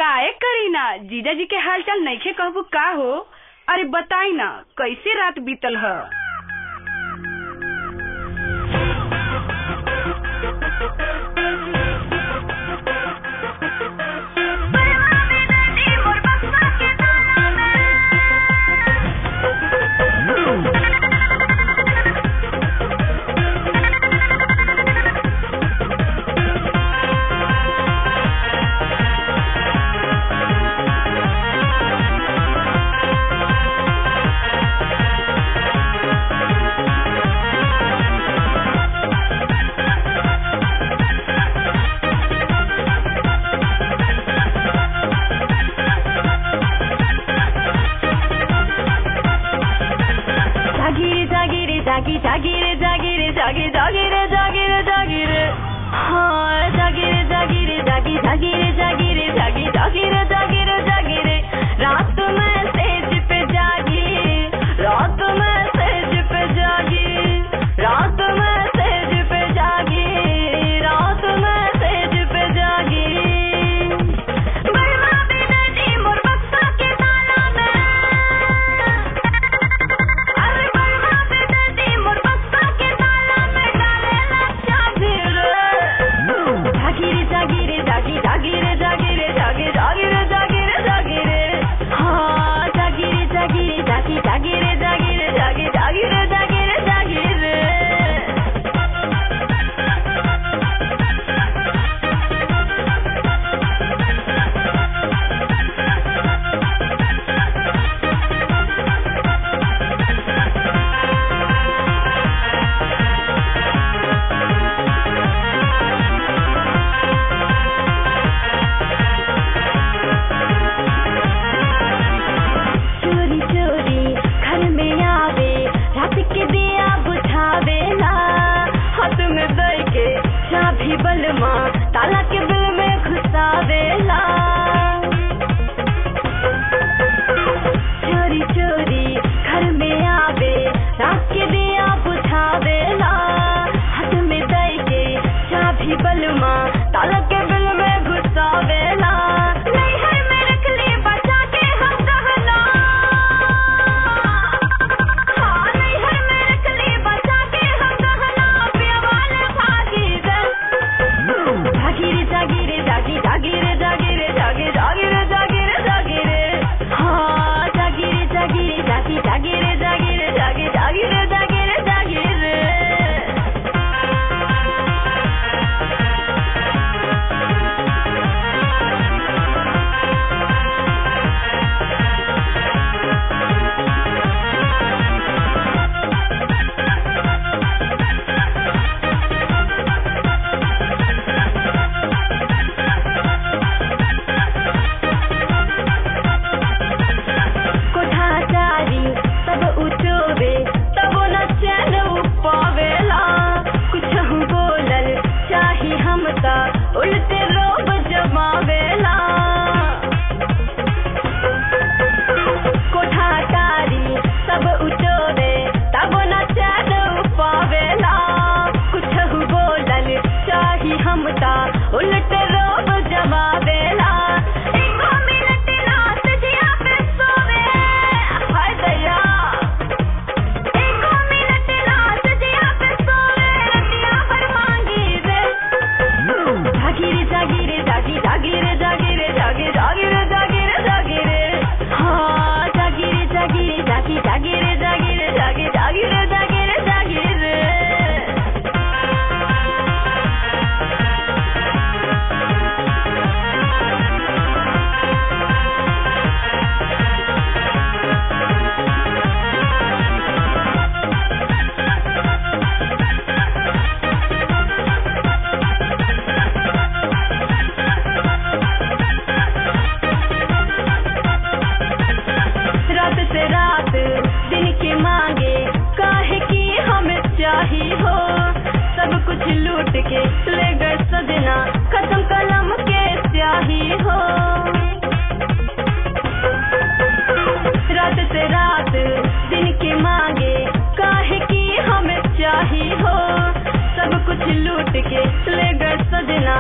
काहे करीना जीजा जी के हाल चाल नइखे कहबू का हो? अरे बताई ना कैसे रात बीतल ह? जागीरे जागीरे जागी जागीरे जागीरे जागीरे हाँ जागीरे जागीरे जागी जागीरे जागीरे जागी जागीरे जागीरे जागीरे रात में सेज पे जागी रात में सेज पे जागी रात में सेज पे जागी रात में सेज पे जागी बड़वा बेटी मोर बक्सा के ताला में अरे बड़वा बेटी मोर बक्सा के ताला में डालेला चाबी रे जागीरे जागी जागीरे जागीरे जागी जागीरे जागीरे जागीरे हाँ जागीरे जागीरे जागी जागीरे जागीरे जागी जागीरे जागीरे जागीरे चोरी चोरी घर में आवे रात के दिया बुझावेला हाथ में दे के चाबी बलमा ताला के बिल में घुसावेला चोरी चोरी घर में आवे रात के दिया बुझावेला हाथ में दे के चाबी बलमा ताला के बिल में घुसावेला नैहर में रख ली बचा के हम गहना हाँ नैहर में रख ली बचा के हम गहना पियवाले भागी रे जागीरे जागी जागीरे जागीरे जागी जागीरे जागीरे जागीरे हाँ जागीरे जागीरे जागी जागीरे जागीरे जागी जागीरे जागीरे जागीरे कोठाचारी सब उठोवे तब न चैन पावेला कुछ हम बोलल चाही हम ता उल्टे रोब जमावेला कोठाचारी सब उठोवे तब न चैन पावेला कुछ हम बोलल चाही हम ता उल्टे रोब जमावेला एको मिनट रात जिया पे सोवे हाय दया एको मिनट रात जिया पे सोवे रतिया भर मांगी रे जागीरे जागीरे जागी जागीरे जागीरे जागी जागीरे जागीरे जागीरे हाँ जागीरे जागीरे जागी जागीरे जागीरे जागी जागीरे जागीरे जागीरे रात से रात दिन के मांगे काहे की हमें चाही हो सब कुछ लूट के ले गए सजना खत्म कलम के स्याही हो रात से रात दिन के मांगे काहे की हमें चाही हो सब कुछ लूट के ले गए सजना